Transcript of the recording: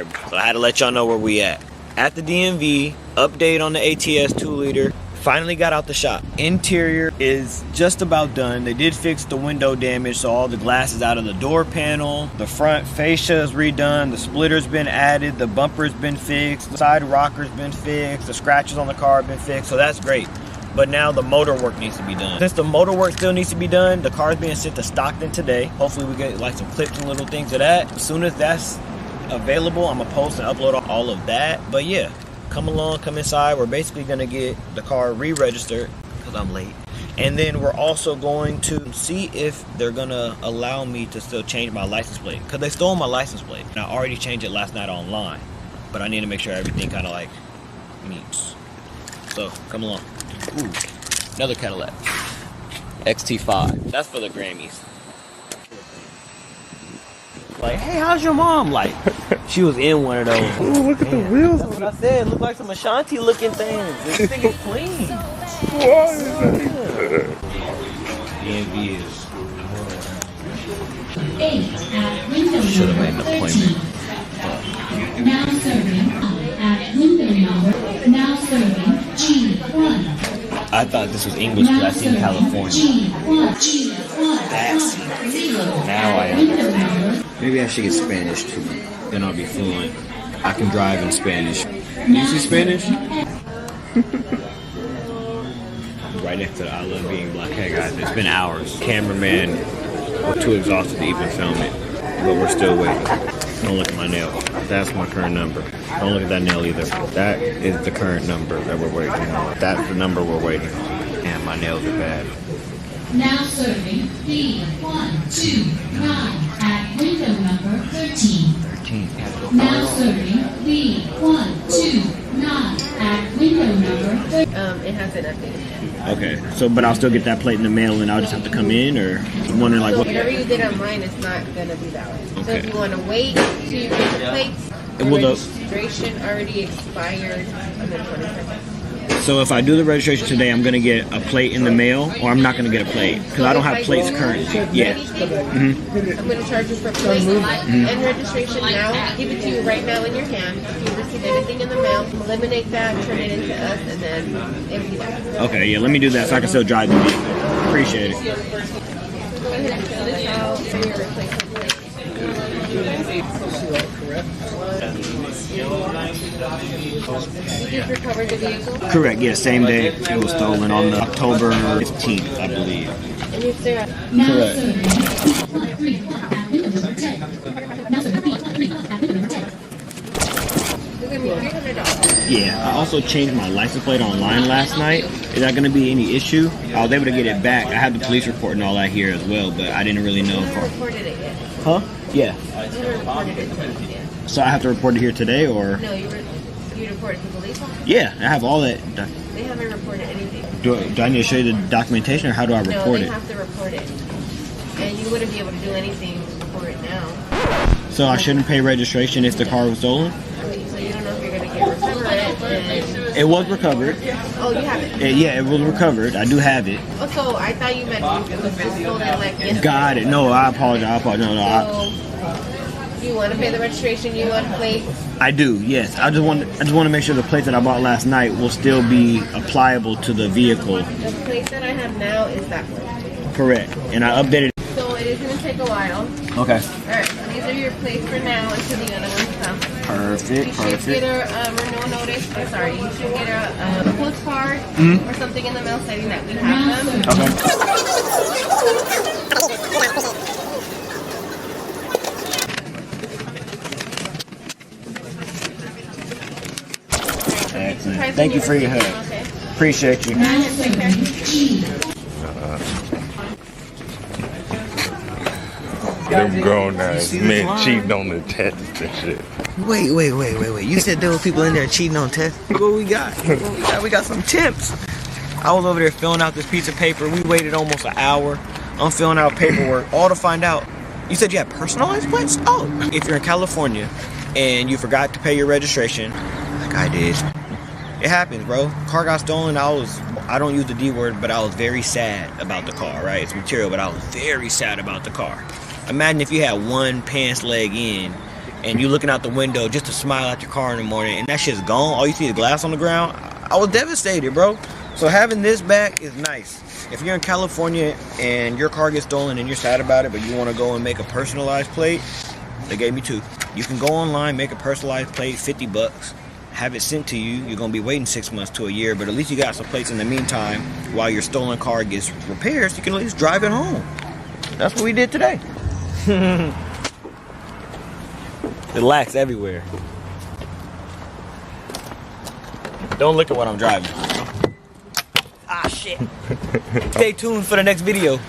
Alright, so I had to let y'all know where we at. At the DMV, update on the ATS 2-liter. Finally got out the shop. Interior is just about done. They did fix the window damage, so all the glass is out of the door panel. The front fascia is redone. The splitter's been added. The bumper's been fixed. The side rocker's been fixed. The scratches on the car have been fixed, so that's great. But now the motor work needs to be done. Since the motor work still needs to be done, the car is being sent to Stockton today. Hopefully we get like some clips and little things of that. As soon as that's available, I'm gonna post and upload all of that. But yeah, come along, come inside. We're basically gonna get the car re-registered because I'm late. And then we're also going to see if they're gonna allow me to still change my license plate, because they stole my license plate. And I already changed it last night online, but I need to make sure everything kind of like meets. So come along. Ooh, another Cadillac XT5. That's for the Grammys. Like, hey, how's your mom? Like, she was in one of those. Ooh, look at the wheels. That's what I said. Look like some Ashanti looking things. This thing is clean. What is that? DMV is. Should have made an appointment. Now serving at window number. Now serving G1. I thought this was English because I seen California. That's now I understand. Maybe I should get Spanish too. Then I'll be fluent. I can drive in Spanish. You see Spanish? Right next to the I Love Being Black. Hey guys, it's been hours. Cameraman, we're too exhausted to even film it, but we're still waiting. Don't look at my nail. That's my current number. Don't look at that nail either. That is the current number that we're waiting on. That's the number we're waiting on. And my nails are bad. Now serving B129 at window number 13. 13. Now serving B129 at window number 13. It hasn't updated yet. Okay, so but I'll still get that plate in the mail and I'll just have to come in, or I'm wondering like what? Whatever you did online is not going to be valid. So Okay. if you want to wait till you get the plates, the Well, registration already expired on the 22nd. So if I do the registration today, I'm gonna get a plate in the mail, or I'm not gonna get a plate because I don't have plates currently. Yeah. I'm going to charge you for plate and registration now. Give it to you right now in your hand. If you receive anything in the mail, eliminate that, turn it into us, and then it'll be done. Okay, yeah, let me do that so I can still drive the vehicle. Appreciate it. Go ahead and fill this out for your replacement plate. You just recovered the vehicle? Correct, yeah, same day. It was stolen on the October 15th, I believe. And you still Now Correct. serving B1 at window number 10. Now serving B1 at window number 10. You're going to be $300. Yeah, I also changed my license plate online last night. Is that going to be any issue? I was able to get it back. I have the police report and all that here as well, but I didn't really know. You haven't reported it yet. Huh? Yeah. You haven't reported it to us yet. So I have to report it here today, or? No, you reported to the police officer? Yeah, I have all that. They haven't reported anything. Do I need to show you the documentation, or how do I No, report they it? have to report it. And you wouldn't be able to do anything for it now. So I shouldn't pay registration if the car was stolen? So you don't know if you're going to get recovered. And... It was recovered. Oh, you have it? Yeah, it was recovered. I do have it. Oh, so I thought you meant it was just stolen like yesterday. Got it. No, I apologize. No. So you want to pay the registration? You want plates? I do. Yes. I just want to make sure the plate that I bought last night will still be applicable to the vehicle. The plate that I have now is that one. Correct. And I updated. So it is going to take a while. Okay. Alright, so these are your plates for now until the other ones come. Perfect. You should get a renewal notice. I'm sorry, you should get a postcard or something in the mail stating that we have them. Okay. Excellent. Thank you for your help. Okay. Appreciate you. Now serving G. Them grown ass men cheating on the test and shit. Wait. You said there were people in there cheating on tests? What we got? We got some temps. I was over there filling out this piece of paper. We waited almost an hour. I'm filling out paperwork, all to find out. You said you had personalized plates? Oh, if you're in California and you forgot to pay your registration, like I did, it happens, bro. Car got stolen. I don't use the D word, but I was very sad about the car, right? It's material, but I was very sad about the car. Imagine if you had one pants leg in and you looking out the window just to smile at your car in the morning, and that shit's gone. All you see is glass on the ground. I was devastated, bro. So having this back is nice. If you're in California and your car gets stolen and you're sad about it, but you want to go and make a personalized plate, they gave me 2. You can go online, make a personalized plate, $50, have it sent to you. You're gonna be waiting 6 months to a year, but at least you got some plates in the meantime while your stolen car gets repaired, so you can at least drive it home. That's what we did today. It lacks everywhere. Don't look at what I'm driving. Ah, shit. Stay tuned for the next video.